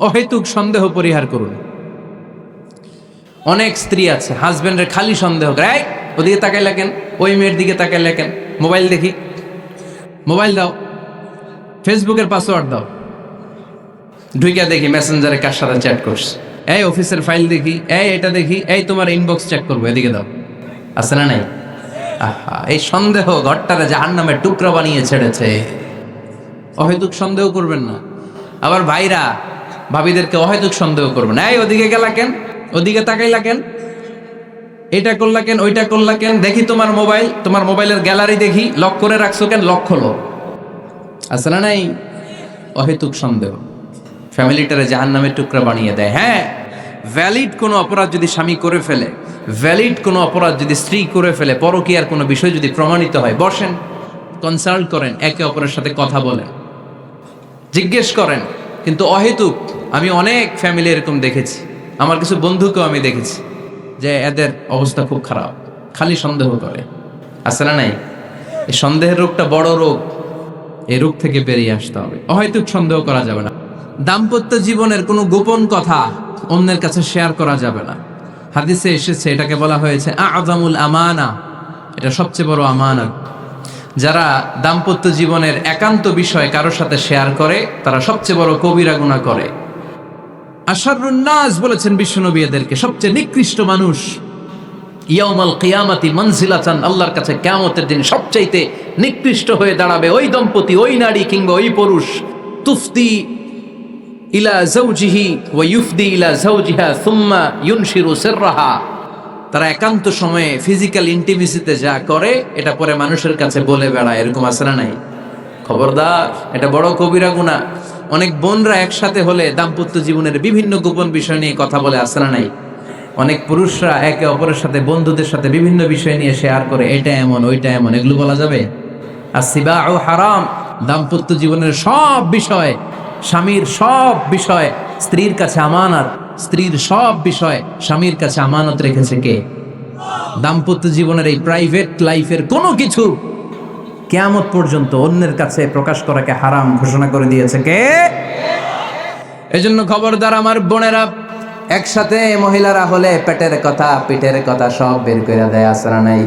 অহেতুক সন্দেহ পরিহার করুন। অনেক স্ত্রী আছে হাজবেন্ডের খালি সন্দেহ করে, এই ওদিকে তাকাইলা কেন, ওই মেয়ের দিকে তাকাইলা কেন, মোবাইল দেখি, মোবাইল দাও, ফেসবুকের পাসওয়ার্ড দাও, ঢুইকা দেখি মেসেঞ্জারে কার সাথে চ্যাট করছে, এই অফিসের ফাইল দেখি, এই এটা দেখি, এই তোমার ইনবক্স চেক করবো, এদিকে দাও। আছে না নাই? আহা, এই সন্দেহ ঘরটারে জাহান্নামের টুকরা বানিয়ে ছেড়েছে। অহেতুক সন্দেহ করবেন না। আবার ভাইরা ভাবিদেরকে অহেতুক সন্দেহ করবেন, এই ওদিকে গেলা কেন, ওদিকে তাকাইলা কেন, এটা করলা কেন, ওইটা করলা কেন, দেখি তোমার মোবাইল, তোমার মোবাইলের গ্যালারি দেখি, লক করে রাখছো কেন, লক খোলো। আছে না নাই? অহেতুক সন্দেহ ফ্যামিলিটারে জাহান্নামের টুকরা বানিয়ে দেয়। হ্যাঁ, ভ্যালিড কোনো অপরাধ যদি স্বামী করে ফেলে, ভ্যালিড কোনো অপরাধ যদি স্ত্রী করে ফেলে, পরকীয়ার কোনো বিষয় যদি প্রমাণিত হয়, বসেন, কনসাল্ট করেন, একে অপরের সাথে কথা বলেন, জিজ্ঞেস করেন। কিন্তু অহেতুক, আমি অনেক ফ্যামিলি এরকম দেখেছি, আমার কিছু বন্ধুকেও আমি দেখেছি যে এদের অবস্থা খুব খারাপ, খালি সন্দেহ করে। আছে না নাই? এই সন্দেহের রোগটা বড় রোগ, এই রোগ থেকে বেরিয়ে আসতে হবে। অহেতুক সন্দেহ করা যাবে না। দাম্পত্য জীবনের কোনো গোপন কথা অন্যের কাছে শেয়ার করা যাবে না। হাদিসে এসেছে, এটাকে বলা হয়েছে আযমুল আমানা, এটা সবচেয়ে বড় আমানত। যারা দাম্পত্য জীবনের একান্ত বিষয় কারোর সাথে শেয়ার করে, তারা সবচেয়ে বড় কবিরা গুনাহ করে। আশারুন নাস বলেছেন বিশ্বনবী এদেরকে, সবচেয়ে নিকৃষ্ট মানুষ। ইয়াউমাল কিয়ামাতি মানজিলাতান, আল্লাহর কাছে কিয়ামতের দিন সবচাইতে নিকৃষ্ট হয়ে দাঁড়াবে ওই দম্পতি, ওই নারী কিংবা ওই পুরুষ। তুফতি ইলা যাওজিহি ওয়া ইউফদি ইলা যাওজিহা সুম্মা ইউনশিরু সিররাহা, তারা একান্ত সময়ে ফিজিক্যাল ইন্টিমেসিতে যা করে এটা পরে মানুষের কাছে বলে বেড়ায়। এরকম আছে না নাই? খবরদার, এটা বড় কবিরা গুনাহ। অনেক বোনরা একসাথে হলে দাম্পত্য জীবনের বিভিন্ন গোপন বিষয় নিয়ে কথা বলে, আছে না নাই? অনেক পুরুষরা একে অপরের সাথে, বন্ধুদের সাথে বিভিন্ন বিষয় নিয়ে শেয়ার করে, এটা এমন, ওইটা এমন, এগুলো বলা যাবে? আসিবাউ হারাম। দাম্পত্য জীবনের সব বিষয়, স্বামীর সব বিষয় স্ত্রীর কাছে আমানত, স্ত্রীর সব বিষয় স্বামীর কাছে আমানত রেখেছে কে? দাম্পত্য জীবনের এই প্রাইভেট লাইফের কোনো কিছু কিয়ামত পর্যন্ত অন্যের কাছে প্রকাশ করাকে হারাম ঘোষণা করে দিয়েছে কে? এজন্য খবরদার আমার বোনেরা, একসাথে মহিলারা হলে পেটের কথা, পিঠের কথা সব বের করে দেয়। আছে না নাই?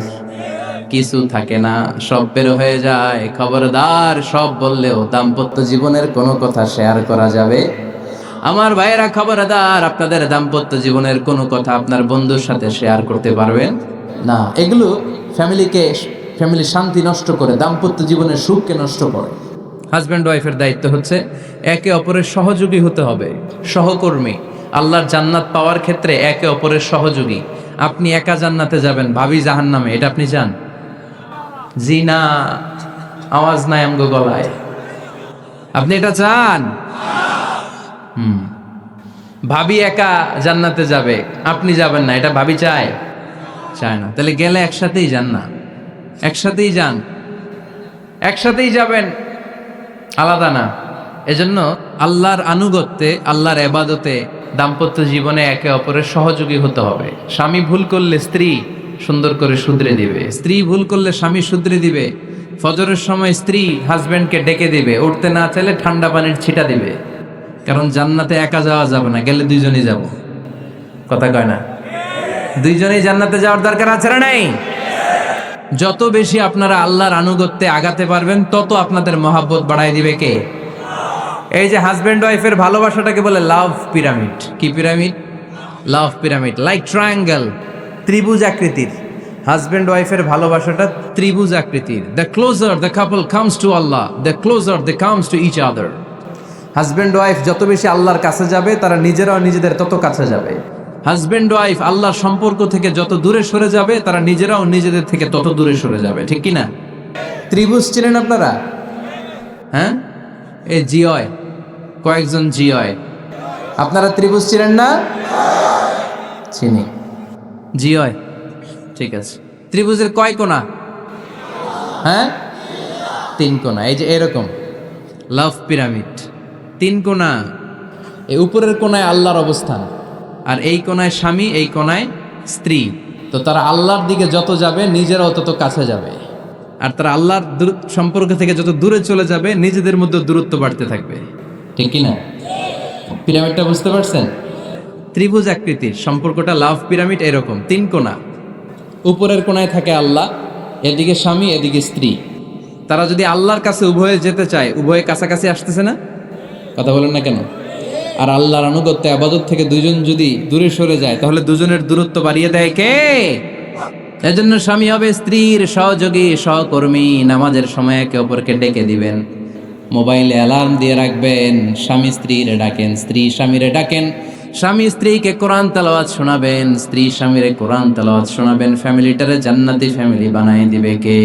কিছু থাকে না, সব বের হয়ে যায়। খবরদার, সব বললেও দাম্পত্য জীবনের কোনো কথা শেয়ার করা যাবে? আমার ভাইয়েরা খবরদার, আপনাদের দাম্পত্য জীবনের কোনো কথা আপনার বন্ধুর সাথে শেয়ার করতে পারবেন না। এগুলো ফ্যামিলির শান্তি নষ্ট করে, দাম্পত্য জীবনের সুখকে নষ্ট করে। হাজব্যান্ড ওয়াইফের দায়িত্ব হচ্ছে একে অপরের সহযোগী হতে হবে, সহকর্মী। আল্লাহর জান্নাত পাওয়ার ক্ষেত্রে একে অপরের সহযোগী। আপনি একা জান্নাতে যাবেন, ভাবি জাহান্নামে, এটা আপনি চান? জি না, আওয়াজ নাই আমগো গলায়। আপনি এটা চান? ভাবি একা জান্নাতে যাবে, আপনি যাবেন না, এটা ভাবি চায়? চায় না। তাহলে গেলে একসাথেই যান না, একসাথেই যান, একসাথেই যাবেন, আলাদা না। এজন্য আল্লাহর আনুগত্যে, আল্লাহর ইবাদতে, দাম্পত্য জীবনে একে অপরের সহযোগী হতে হবে। স্বামী ভুল করলে স্ত্রী সুন্দর করে শুধরে দিবে, স্ত্রী ভুল করলে স্বামী শুধরে দিবে। ফজরের সময় স্ত্রী হাজব্যান্ডকে ডেকে দিবে, উঠতে না চাইলে ঠান্ডা পানির ছিটা দিবে। কারণ জান্নাতে একা যাওয়া যাবে না, গেলে দুইজনই যাব। কথা কয় না? দুইজনেই জান্নাতে যাওয়ার দরকার আছে না নাই? যত বেশি আপনারা আল্লাহর আনুগত্যে আগাতে পারবেন, তত আপনাদের মহাব্বত বাড়ায় দিবে কে? এই যে হাজব্যান্ড ওয়াইফের ভালোবাসাটাকে বলে লাভ পিরামিড। কি পিরামিড? লাভ পিরামিড, লাইক ট্রায়াঙ্গেল, ত্রিভুজ আকৃতির। হাজব্যান্ড ওয়াইফের ভালোবাসাটা ত্রিভুজ আকৃতির। The closure the couple comes to Allah, the closure they comes to each other. Husband wife যত বেশি আল্লাহর কাছে যাবে, তারা নিজেরাও নিজেদের তত কাছে যাবে। হাজব্যান্ড ওয়াইফ আল্লাহর সম্পর্ক থেকে যত দূরে সরে যাবে, তারা নিজেরাও নিজেদের থেকে তত দূরে সরে যাবে। ঠিক কি না? ত্রিভুজ চিনেন আপনারা? হ্যাঁ, এই জিওয় কয়েকজন জিওয়, আপনারা ত্রিভুজ চিনেন না? চিনি, জিওয়। ঠিক আছে, ত্রিভুজের কয় কোণা? হ্যাঁ, 3 কোণা। এই যে এরকম লাভ পিরামিড, 3 কোণা। এই উপরের কোণায় আল্লাহর অবস্থান, আর এই কোণায় স্বামী, এই কোণায় স্ত্রী। তো তারা আল্লাহর দিকে যত যাবে, নিজেরাও তত কাছে যাবে। আর তারা আল্লাহর সম্পর্ক থেকে যত দূরে চলে যাবে, নিজেদের মধ্যে দূরত্ব বাড়তে থাকবে। ঠিক কিনা? পিরামিডটা বুঝতে পারছেন? ত্রিভুজ আকৃতির, সম্পর্কটা লাভ পিরামিড এরকম, 3 কোণা। উপরের কোণায় থাকে আল্লাহ, এদিকে স্বামী, এদিকে স্ত্রী। তারা যদি আল্লাহর কাছে উভয়ে যেতে চায়, উভয়ে কাছাকাছি আসতেছে না? কথা বলেন না কেন? আর আল্লাহর আনুগত্য আবাদত থেকে দুজন যদি দূরে সরে যায়, তাহলে দুজনের দূরত্ব বাড়িয়ে দেয় কে? এজন্য স্বামী হবে স্ত্রীর সহযোগী, সহকর্মী। নামাজের সময় একে অপরকে ডেকে দিবেন, মোবাইলে অ্যালার্ম দিয়ে রাখবেন। স্বামী স্ত্রীরে ডাকেন, স্ত্রী স্বামীরে ডাকেন। স্বামী স্ত্রীকে কোরআন তেলাওয়াত শোনাবেন, স্ত্রী স্বামীরে কোরআন তেলাওয়াত শোনাবেন। ফ্যামিলিটারে জান্নাতি ফ্যামিলি বানায় দিবে কে?